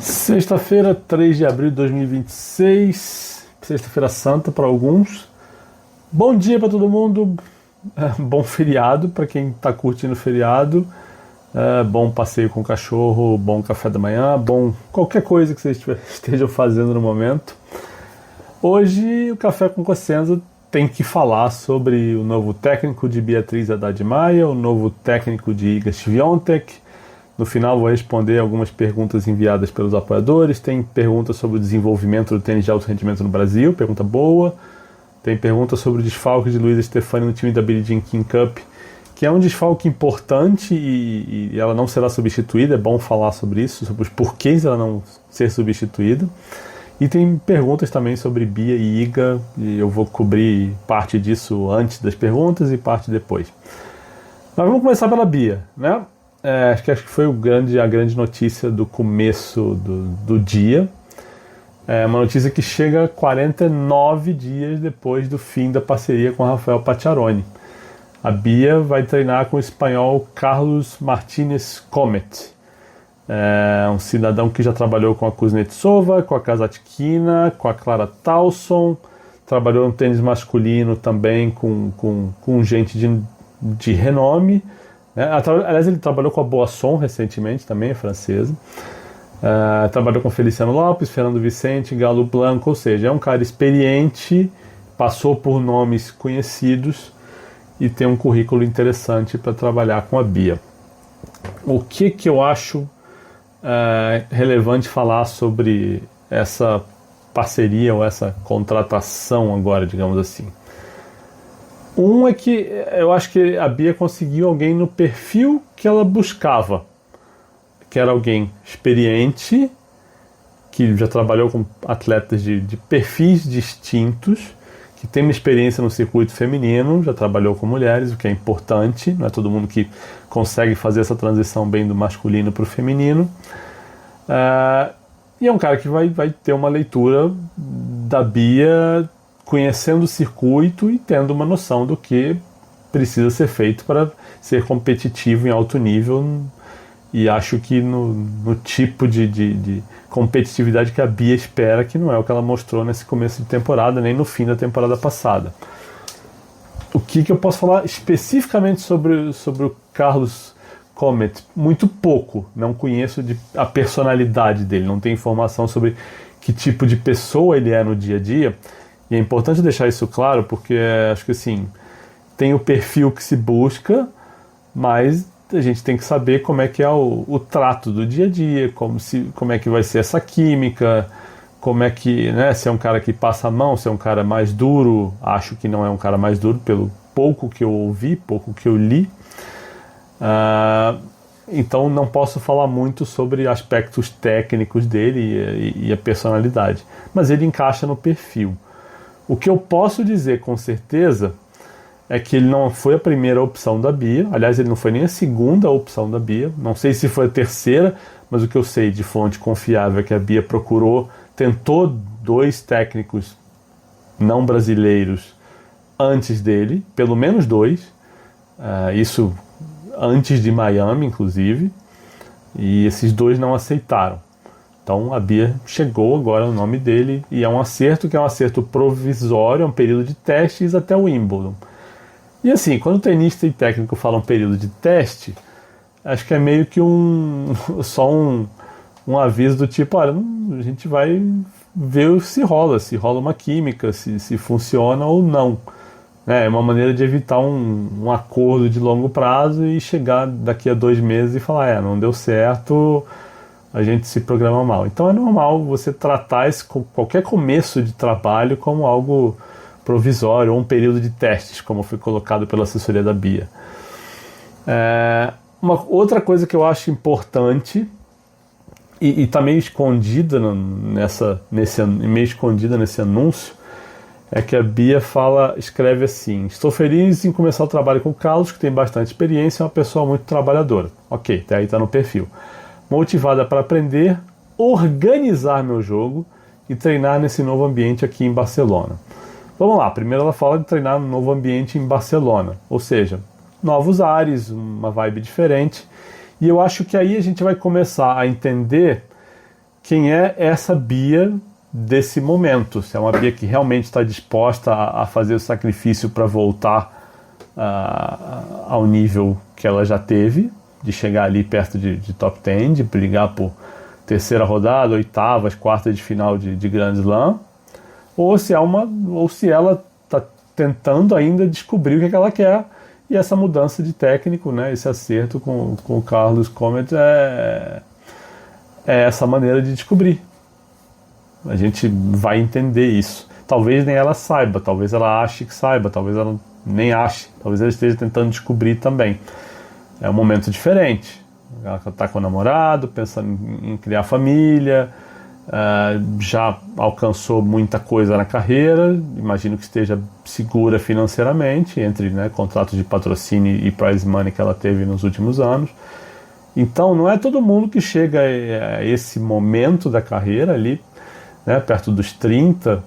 Sexta-feira, 3 de abril de 2026, sexta-feira santa para alguns. Bom dia para todo mundo, bom feriado para quem está curtindo o feriado, bom passeio com o cachorro, bom café da manhã, bom qualquer coisa que vocês estejam fazendo no momento. Hoje o Café com Cossenza tem que falar sobre o novo técnico de Beatriz Haddad Maia, o novo técnico de Iga Świątek. No final vou responder algumas perguntas enviadas pelos apoiadores. Tem perguntas sobre o desenvolvimento do tênis de alto rendimento no Brasil, pergunta boa. Tem pergunta sobre o desfalque de Luísa Stefani no time da Billie Jean King Cup, que é um desfalque importante e ela não será substituída. É bom falar sobre isso, sobre os porquês ela não ser substituída. E tem perguntas também sobre Bia e Iga, e eu vou cobrir parte disso antes das perguntas e parte depois. Mas vamos começar pela Bia, né? Acho que foi a grande notícia do começo do dia. Uma notícia que chega 49 dias depois do fim da parceria com Rafael Pacciaroni. A Bia vai treinar com o espanhol Carlos Martínez Comet, um cidadão que já trabalhou com a Kuznetsova, com a Kasatkina, com a Clara Tauson, trabalhou no tênis masculino também com gente de renome. Aliás, ele trabalhou com a Boasson recentemente, também é francesa. Trabalhou com Feliciano Lopes, Fernando Vicente, Galo Blanco, ou seja, é um cara experiente, passou por nomes conhecidos e tem um currículo interessante para trabalhar com a Bia. O que eu acho relevante falar sobre essa parceria ou essa contratação agora, digamos assim? Um é que eu acho que a Bia conseguiu alguém no perfil que ela buscava, que era alguém experiente, que já trabalhou com atletas de perfis distintos, que tem uma experiência no circuito feminino, já trabalhou com mulheres, o que é importante, não é todo mundo que consegue fazer essa transição bem do masculino para o feminino. E é um cara que vai ter uma leitura da Bia, conhecendo o circuito e tendo uma noção do que precisa ser feito para ser competitivo em alto nível, e acho que no tipo de competitividade que a Bia espera, que não é o que ela mostrou nesse começo de temporada, nem no fim da temporada passada. O que eu posso falar especificamente sobre o Carlos Comet? Muito pouco, não conheço a personalidade dele, não tenho informação sobre que tipo de pessoa ele é no dia a dia. E é importante deixar isso claro, porque acho que assim, tem o perfil que se busca, mas a gente tem que saber como é que é o trato do dia a dia, como é que vai ser essa química, como é que, né, se é um cara que passa a mão, se é um cara mais duro. Acho que não é um cara mais duro, pelo pouco que eu ouvi, pouco que eu li. Então não posso falar muito sobre aspectos técnicos dele e a personalidade, mas ele encaixa no perfil. O que eu posso dizer com certeza é que ele não foi a primeira opção da Bia. Aliás, ele não foi nem a segunda opção da Bia. Não sei se foi a terceira, mas o que eu sei de fonte confiável é que a Bia tentou 2 técnicos não brasileiros antes dele, pelo menos 2. Isso antes de Miami, inclusive. E esses 2 não aceitaram. Então a Bia chegou agora no nome dele, e é um acerto que é um acerto provisório, é um período de testes até o Wimbledon. E assim, quando o tenista e técnico falam período de teste, acho que é meio que só um aviso do tipo, olha, a gente vai ver se rola uma química, se funciona ou não. É uma maneira de evitar um acordo de longo prazo e chegar daqui a 2 meses e falar, não deu certo, a gente se programa mal. Então é normal você tratar qualquer começo de trabalho como algo provisório, ou um período de testes, como foi colocado pela assessoria da Bia. Uma outra coisa que eu acho importante, e está meio escondida nesse anúncio, é que a Bia escreve assim: estou feliz em começar o trabalho com o Carlos, que tem bastante experiência, é uma pessoa muito trabalhadora. Ok, até aí está no perfil. Motivada para aprender, organizar meu jogo e treinar nesse novo ambiente aqui em Barcelona. Vamos lá, primeiro ela fala de treinar no novo ambiente em Barcelona, ou seja, novos ares, uma vibe diferente, e eu acho que aí a gente vai começar a entender quem é essa Bia desse momento, se é uma Bia que realmente está disposta a fazer o sacrifício para voltar ao nível que ela já teve, de chegar ali perto de top 10, de brigar por terceira rodada, oitavas, quartas de final de Grand Slam, ou se ela está tentando ainda descobrir o que ela quer, e essa mudança de técnico, né, esse acerto com o Carlos Comet é essa maneira de descobrir. A gente vai entender isso. Talvez nem ela saiba, talvez ela ache que saiba, talvez ela nem ache, talvez ela esteja tentando descobrir também. É um momento diferente. Ela está com o namorado, pensando em criar família, já alcançou muita coisa na carreira, imagino que esteja segura financeiramente, entre, né, contratos de patrocínio e prize money que ela teve nos últimos anos. Então não é todo mundo que chega a esse momento da carreira ali, né, perto dos 30,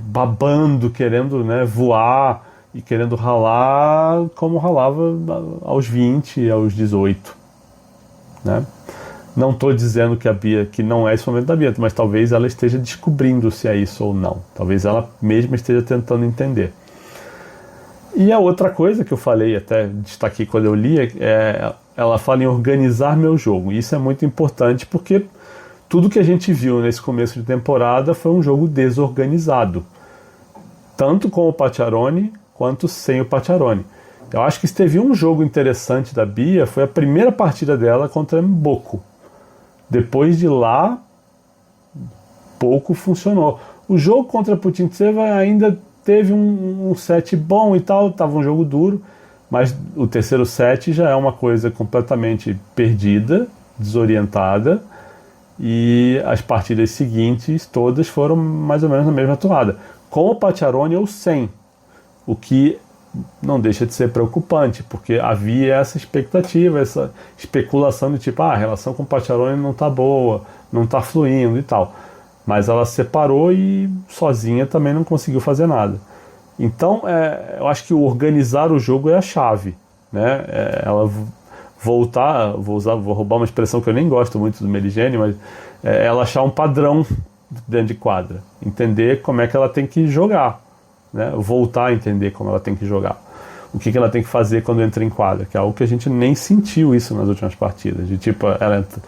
babando, querendo, né, voar e querendo ralar como ralava aos 20, aos 18, né? Não estou dizendo que a Bia, que não é esse momento da Bia, mas talvez ela esteja descobrindo se é isso ou não. Talvez ela mesma esteja tentando entender. E a outra coisa que eu falei, até destaquei quando eu li, ela fala em organizar meu jogo. E isso é muito importante porque tudo que a gente viu nesse começo de temporada foi um jogo desorganizado. Tanto com o Pacciarone quanto sem o Pacciarone. Eu acho que se teve um jogo interessante da Bia, foi a primeira partida dela contra Mboco. Depois de lá, pouco funcionou. O jogo contra Putintseva ainda teve um set bom e tal, estava um jogo duro, mas o terceiro set já é uma coisa completamente perdida, desorientada, e as partidas seguintes todas foram mais ou menos na mesma toada, com o Pacciarone ou sem, o que não deixa de ser preocupante, porque havia essa expectativa, essa especulação de tipo, a relação com o Pacciarone não está boa, não está fluindo e tal. Mas ela separou e sozinha também não conseguiu fazer nada. Então, eu acho que o organizar o jogo é a chave, né? Ela voltar, vou roubar uma expressão que eu nem gosto muito do Meligeni, mas ela achar um padrão dentro de quadra, entender como é que ela tem que jogar, né? Voltar a entender como ela tem que jogar, o que ela tem que fazer quando entra em quadra, que é algo que a gente nem sentiu isso nas últimas partidas, de tipo, ela entra,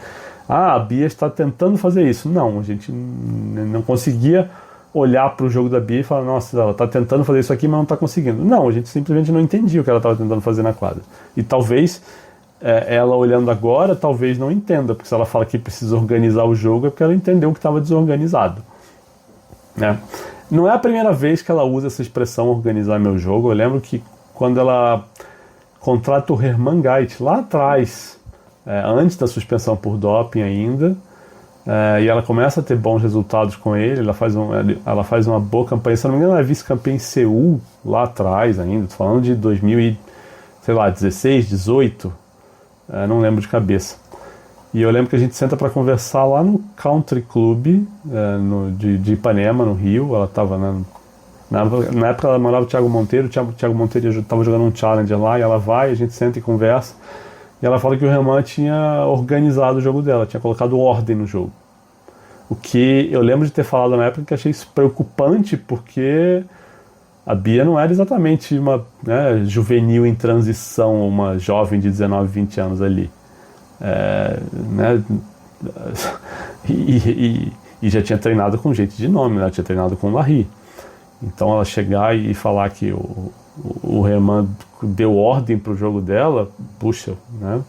a Bia está tentando fazer isso. Não, a gente não conseguia olhar para o jogo da Bia e falar, nossa, ela está tentando fazer isso aqui, mas não está conseguindo. Não, a gente simplesmente não entendia o que ela estava tentando fazer na quadra. E talvez ela olhando agora, talvez não entenda, porque se ela fala que precisa organizar o jogo, é porque ela entendeu que estava desorganizado, né? Não é a primeira vez que ela usa essa expressão organizar meu jogo. Eu lembro que quando ela contrata o Hermann Gait lá atrás, antes da suspensão por doping ainda, e ela começa a ter bons resultados com ele, ela faz uma boa campanha, se não me engano ela é vice-campeã em Seul lá atrás ainda, estou falando de 2016, 18, não lembro de cabeça. E eu lembro que a gente senta para conversar lá no Country Club de Ipanema, no Rio. Ela estava na época ela mandava o Thiago Monteiro, o Thiago Monteiro estava jogando um Challenger lá, e ela vai, a gente senta e conversa, e ela fala que o Hermann tinha organizado o jogo dela, tinha colocado ordem no jogo. O que eu lembro de ter falado na época que achei isso preocupante, porque a Bia não era exatamente uma, né, juvenil em transição, uma jovem de 19, 20 anos ali. Né, e já tinha treinado com gente de nome, né, tinha treinado com o Larry. Então ela chegar e falar que o Hermann deu ordem para o jogo dela, puxa, né,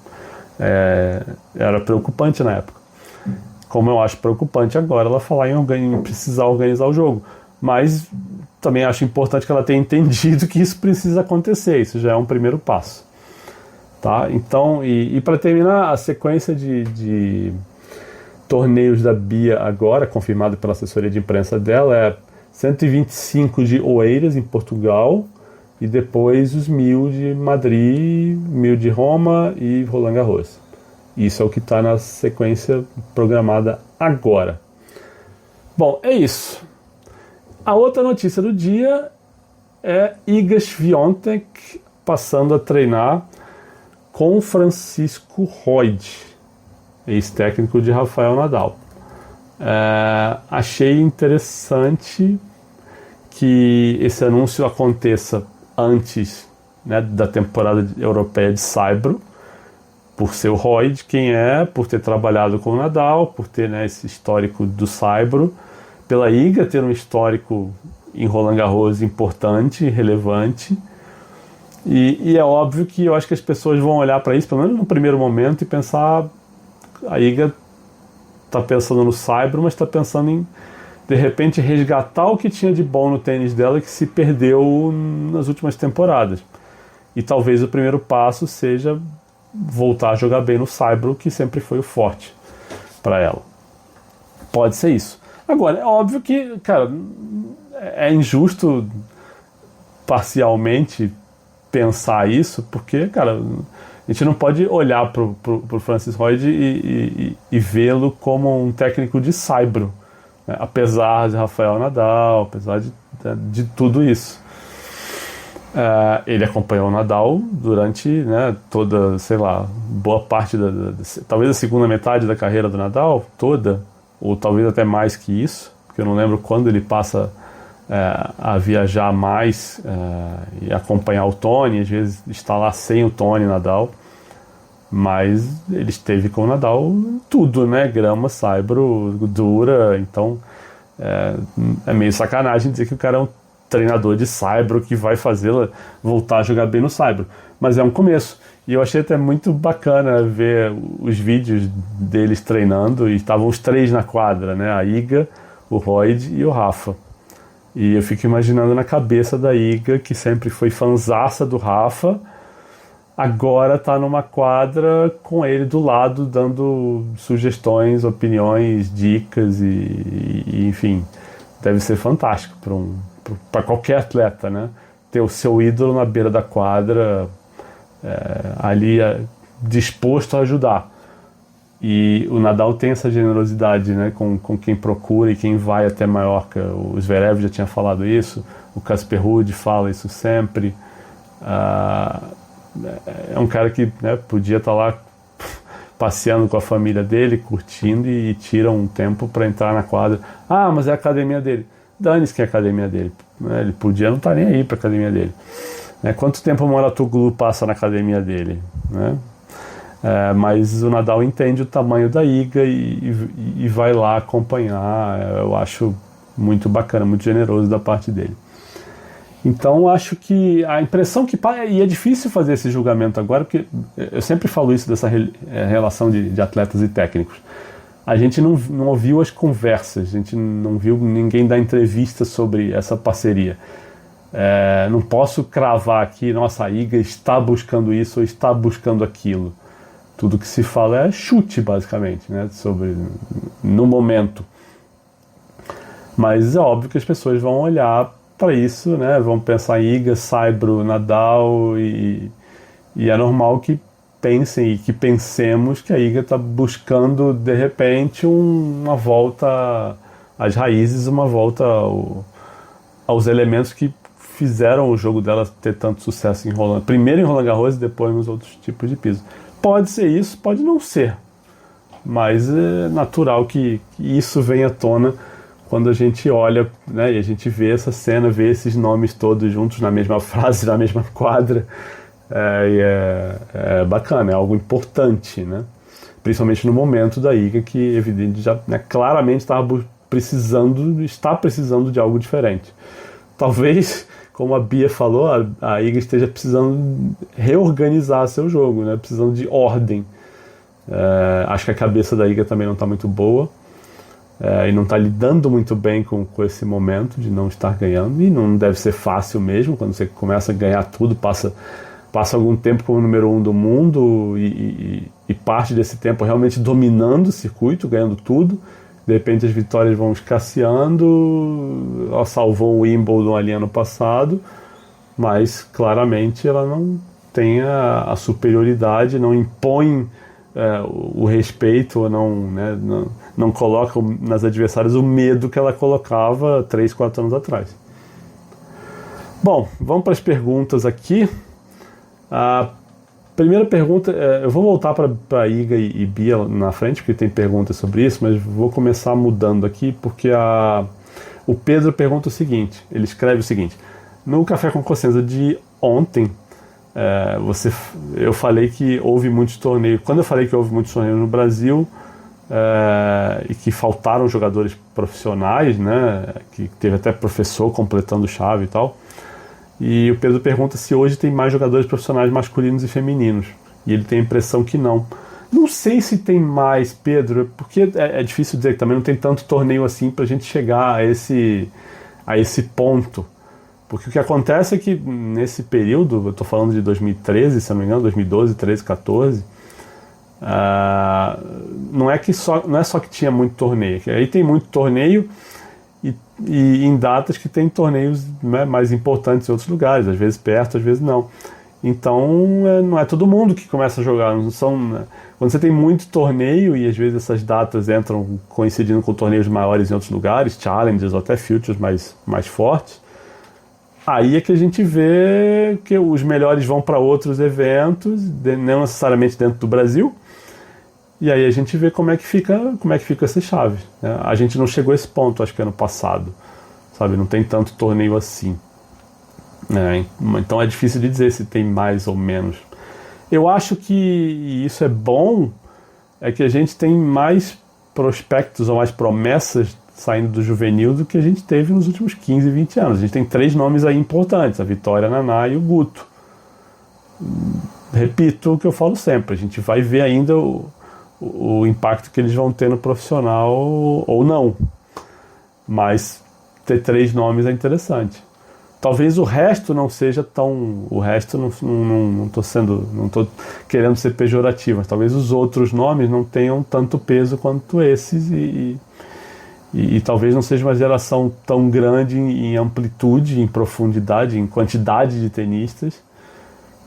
era preocupante na época. Como eu acho preocupante agora ela falar em precisar organizar o jogo. Mas também acho importante que ela tenha entendido que isso precisa acontecer, isso já é um primeiro passo. Tá? Então, e para terminar, a sequência de torneios da Bia agora, confirmado pela assessoria de imprensa dela, é 125 de Oeiras, em Portugal, e depois os 1000 de Madrid, 1000 de Roma e Roland Garros. Isso é o que está na sequência programada agora. Bom, é isso. A outra notícia do dia é Iga Świątek passando a treinar com Francisco Roig. ex-técnico de Rafael Nadal. Achei interessante que esse anúncio aconteça antes, né, da temporada europeia de Saibro, por ser o Royd quem é, por ter trabalhado com o Nadal, por ter, né, esse histórico do Saibro, pela Iga ter um histórico em Roland Garros importante, relevante, e é óbvio que eu acho que as pessoas vão olhar para isso, pelo menos no primeiro momento, e pensar, a Iga está pensando no Saibro, mas está pensando em, de repente, resgatar o que tinha de bom no tênis dela que se perdeu nas últimas temporadas. E talvez o primeiro passo seja voltar a jogar bem no Saibro, que sempre foi o forte para ela. Pode ser isso. Agora, é óbvio que, cara, é injusto parcialmente pensar isso, porque, cara, a gente não pode olhar pro Francis Royd e vê-lo como um técnico de Saibro, né? Apesar de Rafael Nadal, apesar de tudo isso. Ele acompanhou o Nadal durante, né, toda, sei lá, boa parte talvez a segunda metade da carreira do Nadal, toda, ou talvez até mais que isso, porque eu não lembro quando ele passa a viajar mais e acompanhar o Tony, às vezes está lá sem o Tony Nadal, mas ele esteve com o Nadal tudo, né, grama, saibro, dura, então é meio sacanagem dizer que o cara é um treinador de saibro que vai fazê-la voltar a jogar bem no saibro, mas é um começo. E eu achei até muito bacana ver os vídeos deles treinando, e estavam os três na quadra, né? A Iga, o Royd e o Rafa. E eu fico imaginando na cabeça da Iga, que sempre foi fanzaça do Rafa, agora tá numa quadra com ele do lado, dando sugestões, opiniões, dicas e enfim, deve ser fantástico para qualquer atleta, né? Ter o seu ídolo na beira da quadra, ali disposto a ajudar. E o Nadal tem essa generosidade, né, com quem procura e quem vai até Maiorca. O Zverev já tinha falado isso, o Casper Ruud fala isso sempre. É um cara que, né, podia estar lá passeando com a família dele, curtindo, e tira um tempo para entrar na quadra. Mas é a academia dele. Dane-se que é a academia dele. Ele podia não estar nem aí para a academia dele. Quanto tempo o Mouratoglou passa na academia dele, né? Mas o Nadal entende o tamanho da Iga e vai lá acompanhar. Eu acho muito bacana, muito generoso da parte dele. Então acho que a impressão que... E é difícil fazer esse julgamento agora, porque eu sempre falo isso dessa relação de atletas e técnicos. A gente não ouviu as conversas, a gente não viu ninguém dar entrevista sobre essa parceria. Não posso cravar aqui, nossa, a Iga está buscando isso ou está buscando aquilo. Tudo que se fala é chute, basicamente, né, sobre no momento. Mas é óbvio que as pessoas vão olhar para isso, né, vão pensar em Iga, Saibro, Nadal, e é normal que pensem e que pensemos que a Iga está buscando, de repente, uma volta às raízes, uma volta aos elementos que fizeram o jogo dela ter tanto sucesso primeiro em Roland Garros e depois nos outros tipos de piso. Pode ser isso, pode não ser, mas é natural que isso venha à tona quando a gente olha, né, e a gente vê essa cena, vê esses nomes todos juntos na mesma frase, na mesma quadra. É bacana, é algo importante, né? Principalmente no momento da Iga, que evidente já, né, claramente está precisando de algo diferente. Talvez, como a Bia falou, a Iga esteja precisando reorganizar seu jogo, né? Precisando de ordem. Acho que a cabeça da Iga também não está muito boa, e não está lidando muito bem com esse momento de não estar ganhando, e não deve ser fácil mesmo, quando você começa a ganhar tudo, passa algum tempo como número 1 do mundo e parte desse tempo realmente dominando o circuito, ganhando tudo. De repente as vitórias vão escasseando. Ela salvou o Wimbledon ali ano passado, mas claramente ela não tem a superioridade, não impõe o respeito, ou não coloca nas adversárias o medo que ela colocava 3, 4 anos atrás. Bom, vamos para as perguntas aqui. Primeira pergunta, eu vou voltar para Iga e Bia na frente, porque tem perguntas sobre isso, mas vou começar mudando aqui, porque o Pedro pergunta o seguinte, ele escreve o seguinte: no Café com Consciência de ontem, eu falei que houve muitos torneios, quando eu falei que houve muitos torneios no Brasil, e que faltaram jogadores profissionais, né, que teve até professor completando chave e tal, e o Pedro pergunta se hoje tem mais jogadores profissionais masculinos e femininos, e ele tem a impressão que não. Não sei se tem mais, Pedro, porque é difícil dizer que também não tem tanto torneio assim pra gente chegar a esse ponto. Porque o que acontece é que nesse período, eu estou falando de 2013, se não me engano, 2012, 13, 14, não é só que tinha muito torneio, aí tem muito torneio e em datas que tem torneios, né, mais importantes em outros lugares, às vezes perto, às vezes não. Então não é todo mundo que começa a jogar, não são, né? Quando você tem muito torneio e às vezes essas datas entram coincidindo com torneios maiores em outros lugares, challenges ou até futures mais fortes, aí é que a gente vê que os melhores vão para outros eventos, não necessariamente dentro do Brasil, e aí a gente vê como é que fica essas chaves, né? A gente não chegou a esse ponto, acho que ano passado, sabe? Não tem tanto torneio assim, né? Então é difícil de dizer se tem mais ou menos. Eu acho que isso é bom, é que a gente tem mais prospectos ou mais promessas saindo do juvenil do que a gente teve nos últimos 15, 20 anos. A gente tem 3 nomes aí importantes, a Vitória, a Naná e o Guto. Repito o que eu falo sempre, a gente vai ver ainda o impacto que eles vão ter no profissional ou não. Mas ter 3 nomes é interessante. Talvez o resto não seja tão... O resto não estou querendo ser pejorativo, mas talvez os outros nomes não tenham tanto peso quanto esses e talvez não seja uma geração tão grande em amplitude, em profundidade, em quantidade de tenistas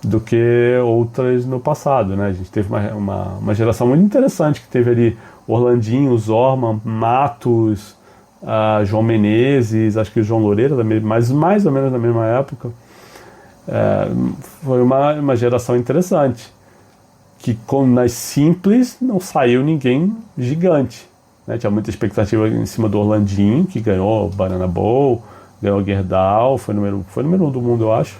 do que outras no passado, né? A gente teve uma geração muito interessante que teve ali Orlandinho, Zorman, Matos, João Menezes, acho que o João Loureiro também, mas mais ou menos na mesma época. Foi uma geração interessante que nas simples não saiu ninguém gigante, né? Tinha muita expectativa em cima do Orlandinho, que ganhou o Banana Bowl, ganhou o Gerdau, foi número 1 do mundo, eu acho.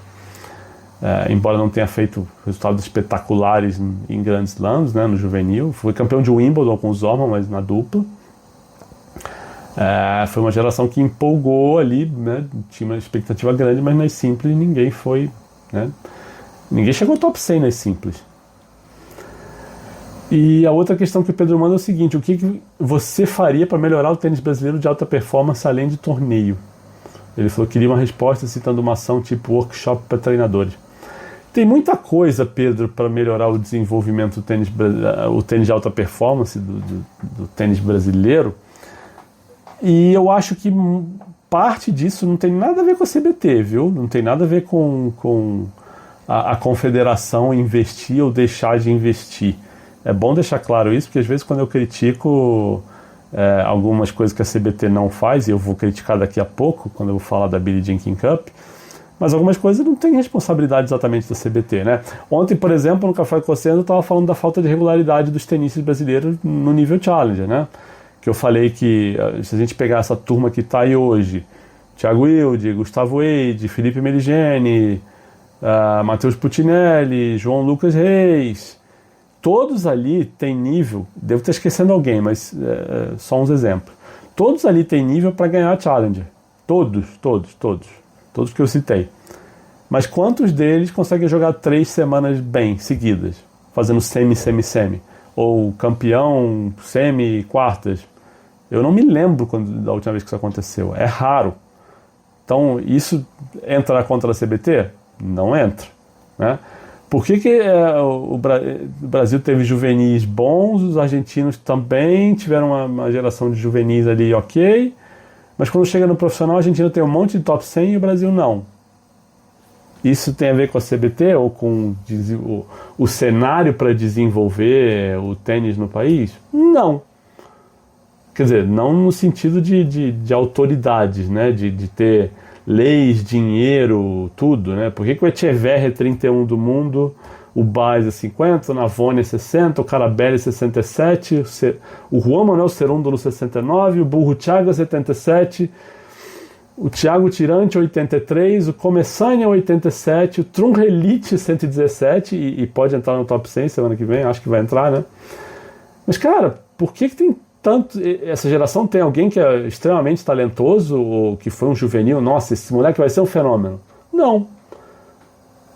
Embora não tenha feito resultados espetaculares em grandes slams, né, no juvenil. Foi campeão de Wimbledon com o Zorman, mas na dupla. Foi uma geração que empolgou ali, né, tinha uma expectativa grande, mas nas simples ninguém foi, né, ninguém chegou ao top 100 nas simples. E a outra questão que o Pedro manda é o seguinte: o que você faria para melhorar o tênis brasileiro de alta performance além de torneio? Ele falou que queria uma resposta citando uma ação tipo workshop para treinadores. Tem muita coisa, Pedro, para melhorar o desenvolvimento do tênis, o tênis de alta performance do tênis brasileiro. E eu acho que parte disso não tem nada a ver com a CBT, viu? Não tem nada a ver com a confederação investir ou deixar de investir. É bom deixar claro isso, porque às vezes quando eu critico algumas coisas que a CBT não faz, e eu vou criticar daqui a pouco, quando eu vou falar da Billie Jean King Cup, mas algumas coisas não têm responsabilidade exatamente da CBT, né? Ontem, por exemplo, no Café com Consciência, eu estava falando da falta de regularidade dos tenistas brasileiros no nível Challenger, né? Que eu falei que se a gente pegar essa turma que está aí hoje, Thiago Wilde, Gustavo Eide, Felipe Meligeni, Matheus Putinelli, João Lucas Reis, todos ali têm nível, devo estar esquecendo alguém, mas só uns exemplos. Todos ali têm nível para ganhar a Challenger. Todos que eu citei. Mas quantos deles conseguem jogar 3 semanas bem, seguidas? Fazendo semi? Ou campeão, semi, quartas? Eu não me lembro da última vez que isso aconteceu. É raro. Então, isso entra contra a CBT? Não entra, né? Por que o Brasil teve juvenis bons, os argentinos também tiveram uma geração de juvenis ali ok, mas quando chega no profissional, a Argentina tem um monte de top 100 e o Brasil não. Isso tem a ver com a CBT ou com o cenário para desenvolver o tênis no país? Não. Quer dizer, não no sentido de autoridades, né? De ter leis, dinheiro, tudo, né? Por que o Echeverri é 31 do mundo, o Baez é 50, o Navone é 60, o Carabelli é 67, o Juan Manuel Cerundo no 69, o Burro Thiago é 77, o Thiago Tirante 83, o Começanha 87, o Trunhelite 117, e pode entrar no top 100 semana que vem, acho que vai entrar, né? Mas, cara, por que tem tanto... Essa geração tem alguém que é extremamente talentoso, ou que foi um juvenil, nossa, esse moleque vai ser um fenômeno? Não.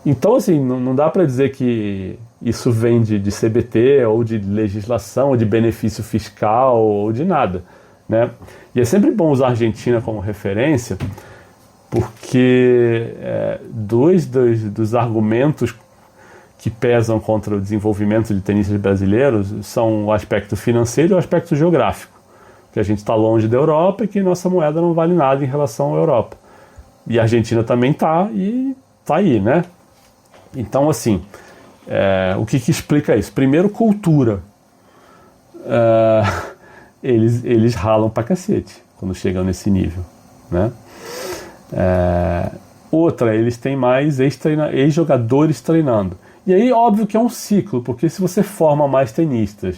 Então, assim, não dá para dizer que isso vem de CBT, ou de legislação, ou de benefício fiscal, ou de nada, né? E é sempre bom usar a Argentina como referência, porque dois dos argumentos que pesam contra o desenvolvimento de tenistas brasileiros são o aspecto financeiro e o aspecto geográfico, que a gente está longe da Europa e que nossa moeda não vale nada em relação à Europa. E a Argentina também está, e está aí, né? Então, assim, o que explica isso? Primeiro, cultura. Eles ralam pra cacete quando chegam nesse nível, né? Outra, eles têm mais ex-jogadores treinando. E aí, óbvio que é um ciclo, porque se você forma mais tenistas,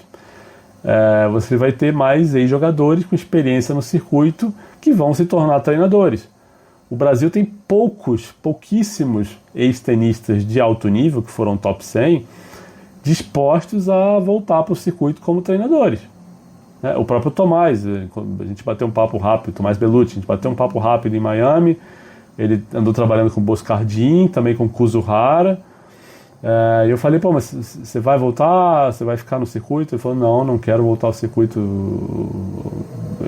você vai ter mais ex-jogadores com experiência no circuito que vão se tornar treinadores. O Brasil tem pouquíssimos ex-tenistas de alto nível, que foram top 100, dispostos a voltar para o circuito como treinadores. O próprio Tomás, a gente bateu um papo rápido, Tomás Bellucci, a gente bateu um papo rápido em Miami, ele andou trabalhando com Boscardin, também com Kuzuhara, e eu falei, mas você vai voltar, você vai ficar no circuito? Ele falou, não quero voltar ao circuito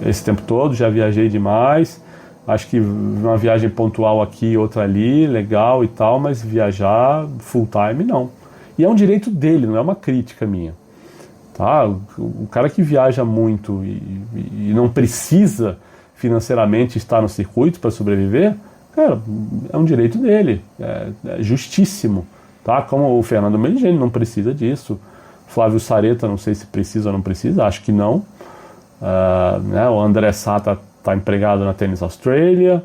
esse tempo todo, já viajei demais, acho que uma viagem pontual aqui, outra ali, legal e tal, mas viajar full time, não. E é um direito dele, não é uma crítica minha. Tá? O cara que viaja muito e não precisa financeiramente estar no circuito para sobreviver, cara, é um direito dele, é justíssimo. Tá? Como o Fernando Meligeni não precisa disso, Flávio Sareta não sei se precisa ou não precisa, acho que não. O André Sá tá empregado na Tennis Australia,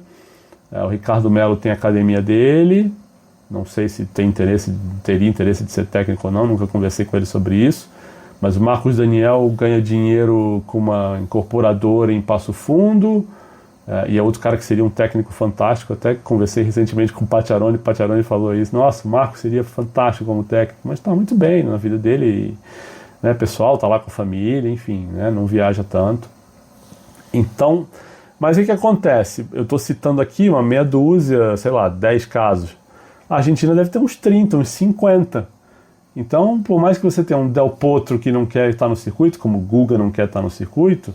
o Ricardo Melo tem a academia dele, não sei se teria interesse de ser técnico ou não, nunca conversei com ele sobre isso, mas o Marcos Daniel ganha dinheiro com uma incorporadora em Passo Fundo, e é outro cara que seria um técnico fantástico. Até conversei recentemente com o Pacciaroni falou isso, nossa, o Marcos seria fantástico como técnico, mas está muito bem na vida dele, né, pessoal, está lá com a família, enfim, né, não viaja tanto. Então, mas o que acontece? Eu estou citando aqui uma meia dúzia, 10 casos. A Argentina deve ter uns 30, uns 50. Então, por mais que você tenha um Del Potro que não quer estar no circuito, como o Guga não quer estar no circuito,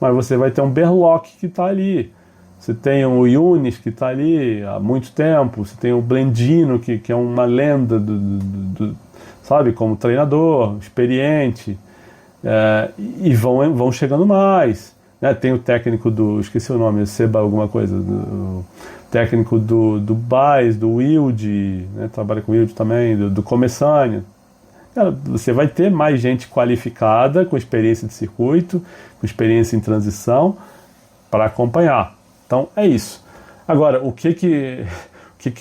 mas você vai ter um Berlock que está ali. Você tem o Yunis que está ali há muito tempo. Você tem o Blendino, que é uma lenda, sabe, como treinador, experiente. E vão chegando mais. Né? Tem o técnico esqueci o nome, Seba alguma coisa, o técnico do Baez, do Wilde, né? Trabalha com o Wilde também, do Começanha. Cara, você vai ter mais gente qualificada, com experiência de circuito, com experiência em transição, para acompanhar. Então, é isso. Agora, o que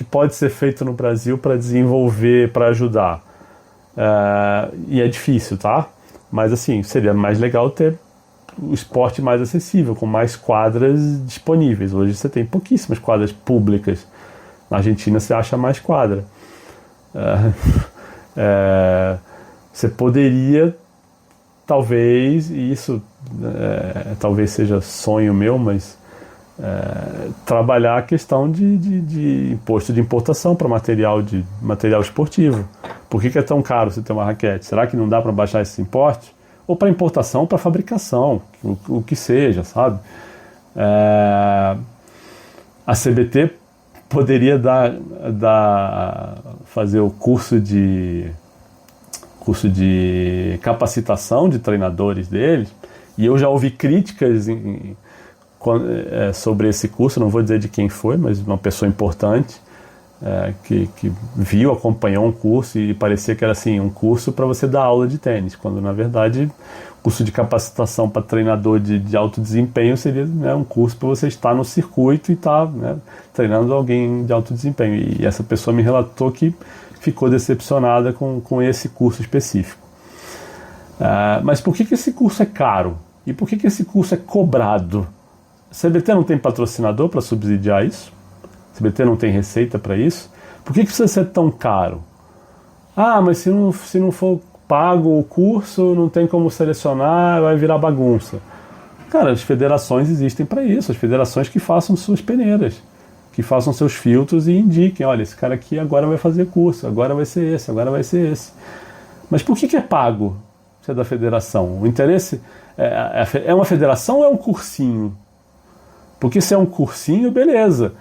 pode ser feito no Brasil para desenvolver, para ajudar? E é difícil, tá? Mas, assim, seria mais legal ter o esporte mais acessível, com mais quadras disponíveis. Hoje você tem pouquíssimas quadras públicas. Na Argentina você acha mais quadra. Você poderia, talvez, e isso talvez seja sonho meu, mas trabalhar a questão de imposto de importação para material esportivo. Por que é tão caro você ter uma raquete? Será que não dá para baixar esse imposto? Ou para importação, ou para fabricação, o que seja, sabe? A CBT poderia fazer o curso de capacitação de treinadores deles, e eu já ouvi críticas sobre esse curso, não vou dizer de quem foi, mas uma pessoa importante, que viu, acompanhou um curso e parecia que era assim, um curso para você dar aula de tênis, quando na verdade curso de capacitação para treinador de alto desempenho seria, né, um curso para você estar no circuito e estar, né, treinando alguém de alto desempenho. E essa pessoa me relatou que ficou decepcionada com esse curso específico. Mas por que esse curso é caro? E por que esse curso é cobrado? A CBT não tem patrocinador para subsidiar isso? A CBT não tem receita para isso? Por que precisa ser tão caro? Mas se não for pago o curso, não tem como selecionar, vai virar bagunça. Cara, as federações existem para isso, as federações que façam suas peneiras, que façam seus filtros e indiquem, olha, esse cara aqui agora vai fazer curso, agora vai ser esse, agora vai ser esse. Mas por que é pago se é da federação? O interesse é uma federação ou é um cursinho? Porque se é um cursinho, beleza.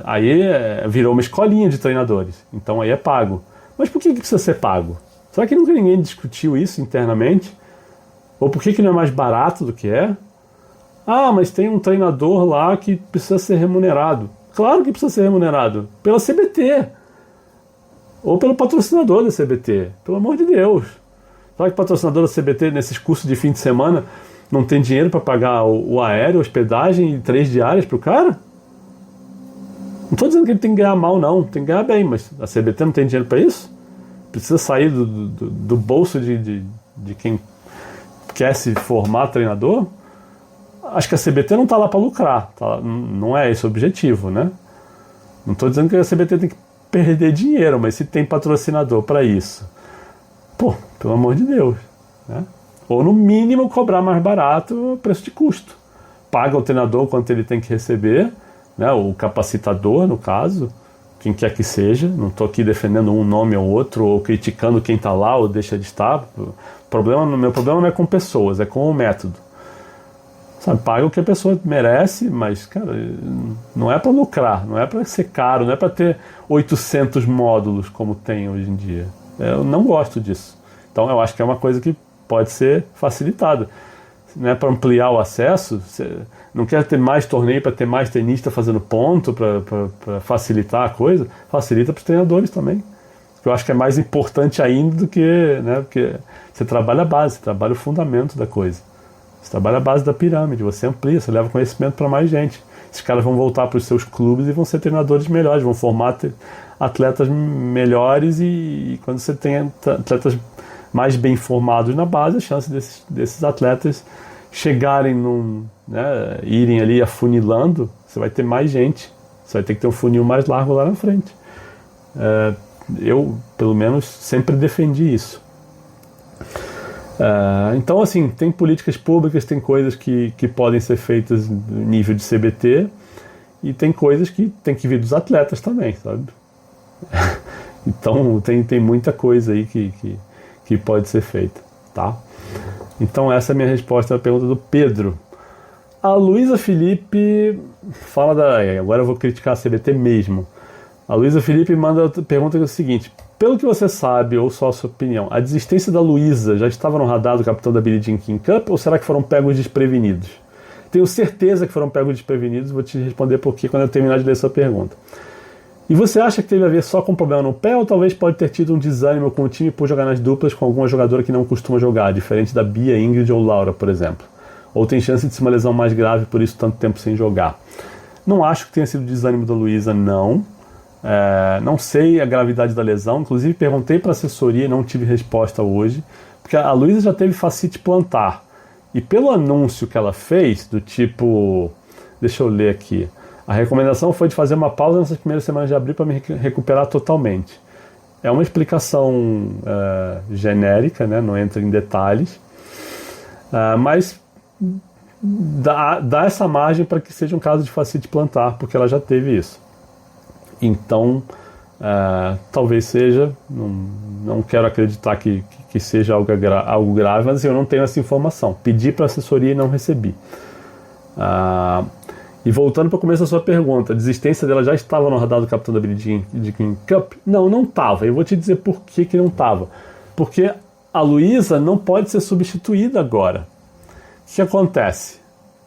Aí virou uma escolinha de treinadores, então aí é pago. Mas por que precisa ser pago? Será que nunca ninguém discutiu isso internamente? Ou por que não é mais barato do que é? Mas tem um treinador lá que precisa ser remunerado. Claro que precisa ser remunerado. Pela CBT. Ou pelo patrocinador da CBT. Pelo amor de Deus. Será que o patrocinador da CBT, nesses cursos de fim de semana, não tem dinheiro para pagar o aéreo, a hospedagem e 3 diárias para o cara? Não estou dizendo que ele tem que ganhar mal, não. Tem que ganhar bem, mas a CBT não tem dinheiro para isso? Precisa sair do bolso de quem quer se formar treinador? Acho que a CBT não está lá para lucrar. Não é esse o objetivo, né? Não estou dizendo que a CBT tem que perder dinheiro, mas se tem patrocinador para isso, pelo amor de Deus, né? Ou no mínimo cobrar mais barato o preço de custo. Paga o treinador quanto ele tem que receber, né? O capacitador, no caso, quem quer que seja. Não estou aqui defendendo um nome ou outro, ou criticando quem está lá ou deixa de estar. Meu problema não é com pessoas, é com o método. Sabe, paga o que a pessoa merece, mas, cara, não é para lucrar, não é para ser caro, não é para ter 800 módulos como tem hoje em dia. Eu não gosto disso. Então eu acho que é uma coisa que pode ser facilitada. Não é para ampliar o acesso, você não quer ter mais torneio para ter mais tenista fazendo ponto, para facilitar a coisa, facilita para os treinadores também. Eu acho que é mais importante ainda do que, né, porque você trabalha a base, você trabalha o fundamento da coisa. Você trabalha a base da pirâmide, você amplia, você leva conhecimento para mais gente. Esses caras vão voltar para os seus clubes e vão ser treinadores melhores, vão formar atletas melhores, e quando você tem atletas mais bem formados na base, a chance desses atletas chegarem irem ali afunilando, você vai ter mais gente, você vai ter que ter um funil mais largo lá na frente. Eu, pelo menos, sempre defendi isso. Então, assim, tem políticas públicas, tem coisas que podem ser feitas no nível de CBT, e tem coisas que tem que vir dos atletas também, sabe? Então, tem muita coisa aí que pode ser feita, tá? Então, essa é a minha resposta à pergunta do Pedro. A Luísa Felipe fala agora eu vou criticar a CBT mesmo. A Luísa Felipe manda a pergunta que é o seguinte: pelo que você sabe, ou só a sua opinião, a desistência da Luísa já estava no radar do capitão da Billie Jean King Cup, ou será que foram pegos desprevenidos? Tenho certeza que foram pegos desprevenidos, vou te responder por quê quando eu terminar de ler sua pergunta. E você acha que teve a ver só com problema no pé, ou talvez pode ter tido um desânimo com o time por jogar nas duplas com alguma jogadora que não costuma jogar, diferente da Bia, Ingrid ou Laura, por exemplo? Ou tem chance de ser uma lesão mais grave por isso tanto tempo sem jogar? Não acho que tenha sido desânimo da Luísa, não. Não sei a gravidade da lesão, inclusive perguntei para a assessoria e não tive resposta hoje, porque a Luísa já teve fascite plantar, e pelo anúncio que ela fez, do tipo, deixa eu ler aqui, a recomendação foi de fazer uma pausa nessas primeiras semanas de abril para me recuperar totalmente. É uma explicação genérica, né? Não entra em detalhes, mas dá essa margem para que seja um caso de fascite plantar, porque ela já teve isso. Então, talvez seja, não quero acreditar que seja algo grave, mas assim, eu não tenho essa informação. Pedi para a assessoria e não recebi. E voltando para o começo da sua pergunta, a desistência dela já estava no radar do capitão da Billie Jean King Cup? Não estava. Eu vou te dizer por que não estava. Porque a Luísa não pode ser substituída agora. O que acontece?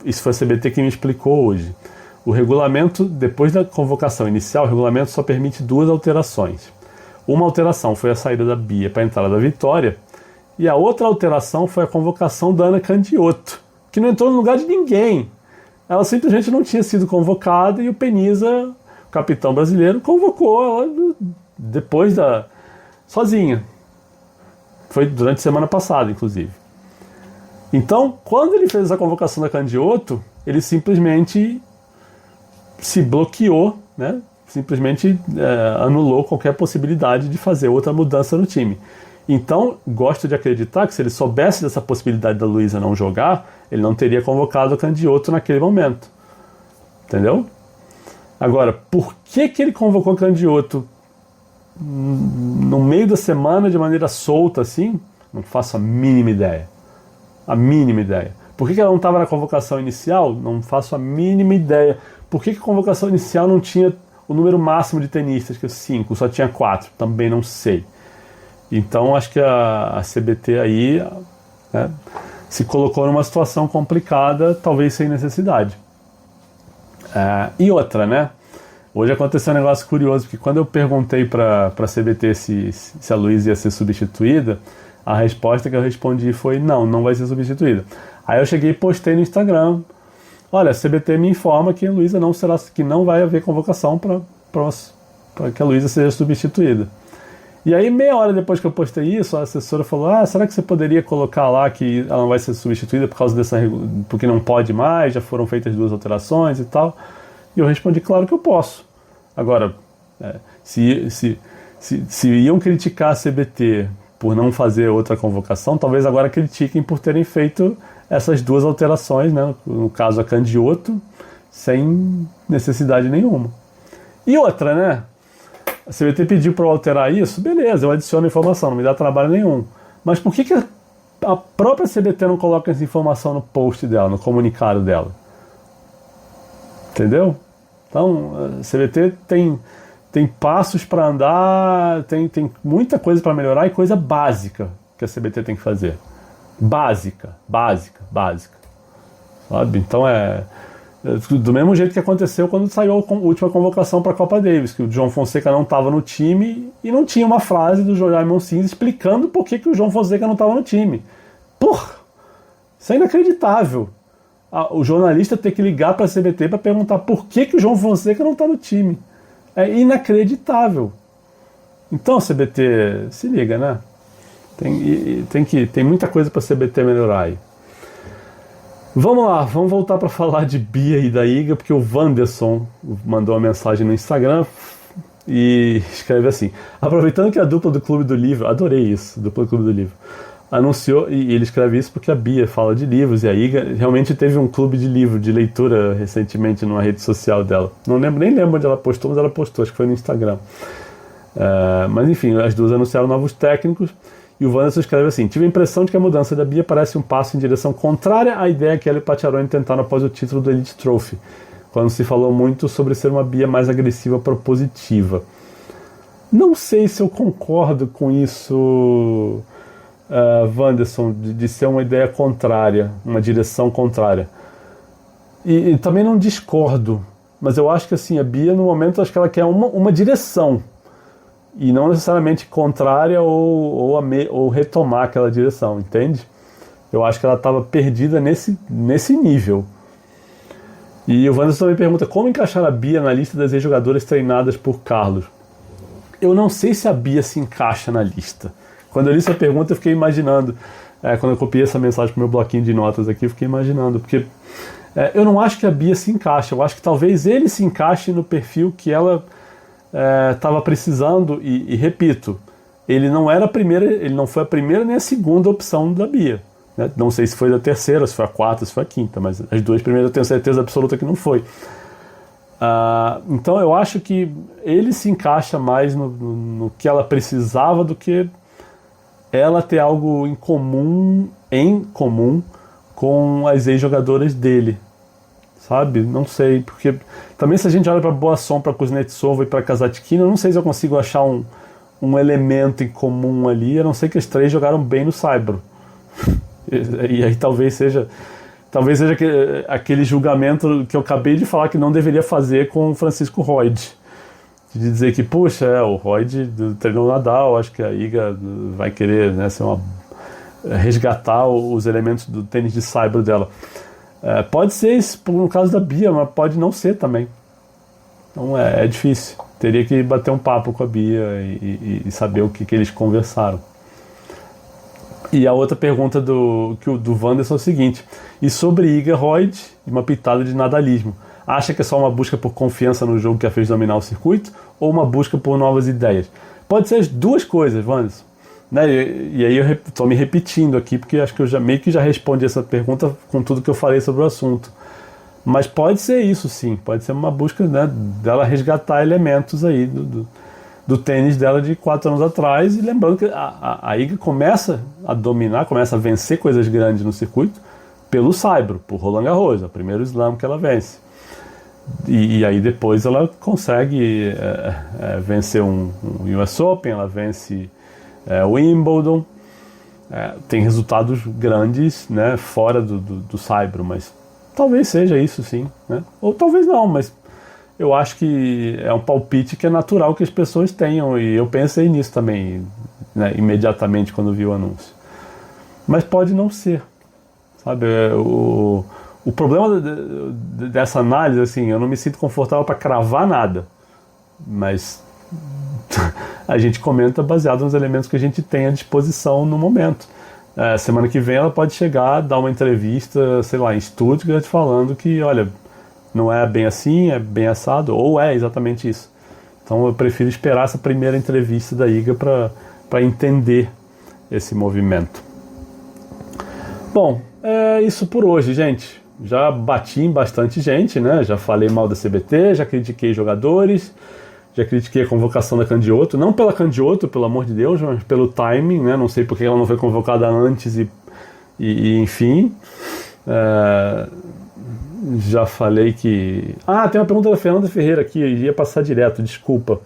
Isso foi a CBT que me explicou hoje. O regulamento, depois da convocação inicial, o regulamento só permite 2 alterações. Uma alteração foi a saída da Bia para a entrada da Vitória, e a outra alteração foi a convocação da Ana Candiotto, que não entrou no lugar de ninguém. Ela simplesmente não tinha sido convocada, e o Peniza, o capitão brasileiro, convocou ela depois sozinha. Foi durante a semana passada, inclusive. Então, quando ele fez essa convocação da Candiotto, ele simplesmente se bloqueou, né? Simplesmente anulou qualquer possibilidade de fazer outra mudança no time. Então, gosto de acreditar que se ele soubesse dessa possibilidade da Luísa não jogar, ele não teria convocado a Candiotto naquele momento. Entendeu? Agora, por que ele convocou a Candiotto no meio da semana de maneira solta assim? Não faço a mínima ideia. A mínima ideia. Por que ela não estava na convocação inicial? Não faço a mínima ideia. Por que a convocação inicial não tinha o número máximo de tenistas, que é 5, só tinha 4? Também não sei. Então acho que a CBT aí, né, se colocou numa situação complicada, talvez sem necessidade. E outra, né? Hoje aconteceu um negócio curioso, porque quando eu perguntei para a CBT se a Luísa ia ser substituída, a resposta que eu respondi foi não vai ser substituída. Aí eu cheguei e postei no Instagram: olha, a CBT me informa que a Luísa que não vai haver convocação para que a Luísa seja substituída. E aí, meia hora depois que eu postei isso, a assessora falou: será que você poderia colocar lá que ela não vai ser substituída porque não pode mais, já foram feitas 2 alterações e tal? E eu respondi: claro que eu posso. Agora, se iam criticar a CBT por não fazer outra convocação, talvez agora critiquem por terem feito essas 2 alterações, né? No caso a Candiotto, sem necessidade nenhuma. E outra, né? A CBT pediu para eu alterar isso, beleza, eu adiciono informação, não me dá trabalho nenhum. Mas por que a própria CBT não coloca essa informação no post dela, no comunicado dela? Entendeu? Então, a CBT tem passos para andar, tem muita coisa para melhorar e coisa básica que a CBT tem que fazer. Básica. Sabe? Então do mesmo jeito que aconteceu quando saiu a última convocação para a Copa Davis, que o João Fonseca não estava no time e não tinha uma frase do Jaimon Sims explicando por que o João Fonseca não estava no time. Porra! Isso é inacreditável. O jornalista ter que ligar para a CBT para perguntar por que o João Fonseca não está no time. É inacreditável. Então, CBT, se liga, né? Tem muita coisa para a CBT melhorar aí. Vamos lá, vamos voltar para falar de Bia e da Iga, porque o Wanderson mandou uma mensagem no Instagram e escreve assim: aproveitando que a dupla do Clube do Livro, adorei isso, dupla do Clube do Livro, anunciou, e ele escreve isso porque a Bia fala de livros e a Iga realmente teve um clube de livro, de leitura recentemente numa rede social dela. Nem lembro onde ela postou, mas ela postou, acho que foi no Instagram. Mas enfim, as duas anunciaram novos técnicos. E o Wanderson escreve assim: tive a impressão de que a mudança da Bia parece um passo em direção contrária à ideia que ela e o Pacciaroni tentaram após o título do Elite Trophy, quando se falou muito sobre ser uma Bia mais agressiva propositiva. Não sei se eu concordo com isso, Wanderson, de ser uma ideia contrária, uma direção contrária. E também não discordo, mas eu acho que assim, a Bia no momento acho que ela quer uma direção, e não necessariamente contrária ou retomar aquela direção, entende? Eu acho que ela estava perdida nesse nível. E o Wanderson também pergunta: como encaixar a Bia na lista das ex-jogadoras treinadas por Carlos? Eu não sei se a Bia se encaixa na lista. Quando eu li essa pergunta eu fiquei imaginando, quando eu copiei essa mensagem pro meu bloquinho de notas aqui, eu fiquei imaginando, porque eu não acho que a Bia se encaixa, eu acho que talvez ele se encaixe no perfil que ela estava precisando, e repito, ele não foi a primeira nem a segunda opção da Bia, né? Não sei se foi da terceira, se foi a quarta, se foi a quinta, mas as 2 primeiras eu tenho certeza absoluta que não foi. Então eu acho que ele se encaixa mais no que ela precisava do que ela ter algo em comum com as ex-jogadoras dele. Sabe? Não sei, porque também se a gente olha para Boasson, para Kuznetsova e para Kasatkina, eu não sei se eu consigo achar um elemento em comum ali, a não ser que as 3 jogaram bem no Saibro. E aí talvez seja aquele julgamento que eu acabei de falar que não deveria fazer com o Francisco Roig, de dizer que, puxa, o Roig treinou o Nadal, acho que a Iga vai querer, né, resgatar os elementos do tênis de Saibro dela. Pode ser isso no caso da Bia, mas pode não ser também. Então é difícil. Teria que bater um papo com a Bia e saber o que eles conversaram. E a outra pergunta do Wanderson é o seguinte: e sobre Iga Royd e uma pitada de nadalismo? Acha que é só uma busca por confiança no jogo que a fez dominar o circuito ou uma busca por novas ideias? Pode ser as duas coisas, Wanderson. Né? E aí eu estou me repetindo aqui, porque acho que eu meio que já respondi essa pergunta com tudo que eu falei sobre o assunto. Mas pode ser isso, sim. Pode ser uma busca, né, dela resgatar elementos aí do tênis dela de 4 anos atrás. E lembrando que a Iga começa a dominar, começa a vencer coisas grandes no circuito pelo Saibro, por Roland Garros, é o primeiro slam que ela vence. E aí depois ela consegue vencer um US Open, ela vence o Wimbledon, tem resultados grandes, né, fora do Saibro, mas talvez seja isso, sim, né? Ou talvez não, mas eu acho que é um palpite que é natural que as pessoas tenham, e eu pensei nisso também, né, imediatamente quando vi o anúncio. Mas pode não ser, sabe? O problema dessa análise, assim, eu não me sinto confortável para cravar nada, mas a gente comenta baseado nos elementos que a gente tem à disposição no momento. Semana que vem ela pode chegar, dar uma entrevista, sei lá, em Stuttgart, falando que, olha, não é bem assim, é bem assado, ou é exatamente isso. Então eu prefiro esperar essa primeira entrevista da Iga para entender esse movimento. Bom, é isso por hoje, gente. Já bati em bastante gente, né? Já falei mal da CBT, já critiquei jogadores, já critiquei a convocação da Candiotto, não pela Candiotto, pelo amor de Deus, mas pelo timing, né? Não sei porque ela não foi convocada antes e enfim. Já falei que... tem uma pergunta da Fernanda Ferreira aqui, eu ia passar direto, desculpa.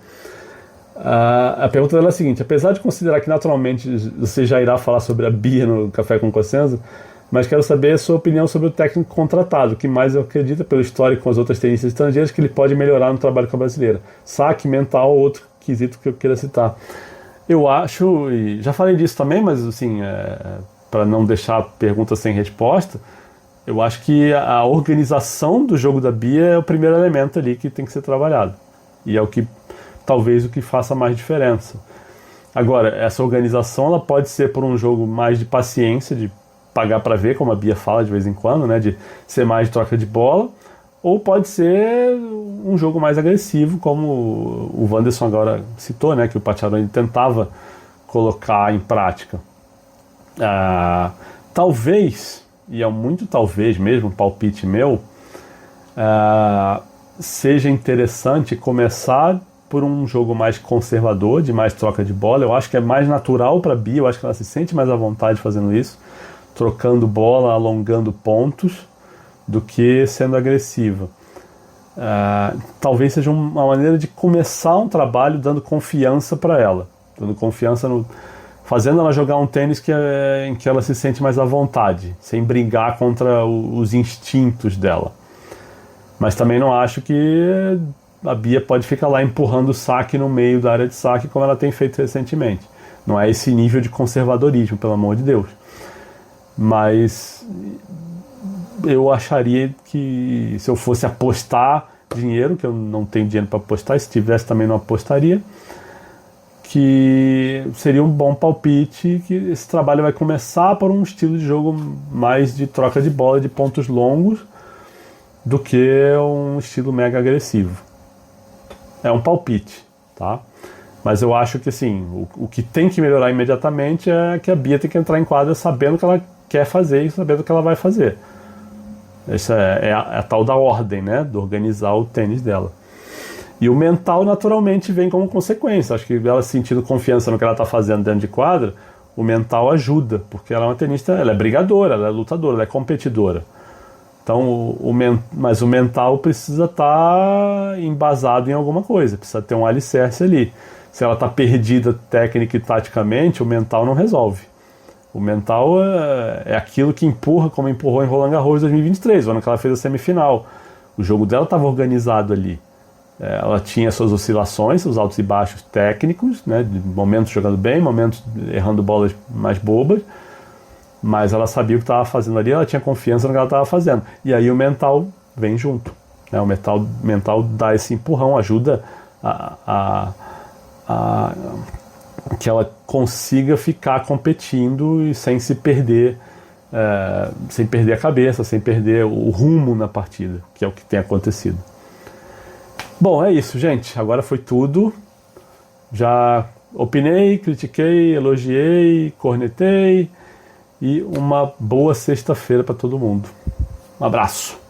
A pergunta dela é a seguinte: apesar de considerar que naturalmente você já irá falar sobre a Bia no Café com Cossenza, mas quero saber a sua opinião sobre o técnico contratado, o que mais acredita pelo histórico com as outras tenistas estrangeiras que ele pode melhorar no trabalho com a brasileira. Saque, mental, outro quesito que eu queira citar. Eu acho, e já falei disso também, mas assim, para não deixar a pergunta sem resposta, eu acho que a organização do jogo da Bia é o primeiro elemento ali que tem que ser trabalhado. E é o que, talvez, o que faça mais diferença. Agora, essa organização ela pode ser por um jogo mais de paciência, de pagar para ver, como a Bia fala de vez em quando, né, de ser mais de troca de bola, ou pode ser um jogo mais agressivo, como o Wanderson agora citou, né, que o Pacharoni tentava colocar em prática. Talvez, e é muito talvez mesmo, um palpite meu, seja interessante começar por um jogo mais conservador, de mais troca de bola. Eu acho que é mais natural para a Bia, eu acho que ela se sente mais à vontade fazendo isso, trocando bola, alongando pontos, do que sendo agressiva. Talvez seja uma maneira de começar um trabalho dando confiança para ela, dando confiança fazendo ela jogar um tênis em que ela se sente mais à vontade, sem brigar contra os instintos dela. Mas também não acho que a Bia pode ficar lá empurrando o saque no meio da área de saque, como ela tem feito recentemente. Não é esse nível de conservadorismo, pelo amor de Deus. Mas eu acharia que, se eu fosse apostar dinheiro, que eu não tenho dinheiro para apostar, se tivesse também não apostaria, que seria um bom palpite, que esse trabalho vai começar por um estilo de jogo mais de troca de bola, de pontos longos, do que um estilo mega agressivo. É um palpite, tá? Mas eu acho que, assim, o que tem que melhorar imediatamente é que a Bia tem que entrar em quadra sabendo o que ela quer fazer e sabendo o que ela vai fazer. Essa é a tal da ordem, né? De organizar o tênis dela. E o mental, naturalmente, vem como consequência. Acho que ela sentindo confiança no que ela está fazendo dentro de quadra, o mental ajuda, porque ela é uma tenista, ela é brigadora, ela é lutadora, ela é competidora. Então, mas o mental precisa estar embasado em alguma coisa, precisa ter um alicerce ali. Se ela está perdida técnica e taticamente, o mental não resolve. O mental é aquilo que empurra, como empurrou em Roland Garros 2023, o ano que ela fez a semifinal. O jogo dela estava organizado ali. Ela tinha suas oscilações, seus altos e baixos técnicos, né, de momentos jogando bem, momentos errando bolas mais bobas, mas ela sabia o que estava fazendo ali, ela tinha confiança no que ela estava fazendo. E aí o mental vem junto, né, o mental dá esse empurrão, ajuda a, que ela consiga ficar competindo e sem se perder, sem perder a cabeça, sem perder o rumo na partida, que é o que tem acontecido. Bom, é isso, gente. Agora foi tudo. Já opinei, critiquei, elogiei, cornetei, e uma boa sexta-feira para todo mundo. Um abraço.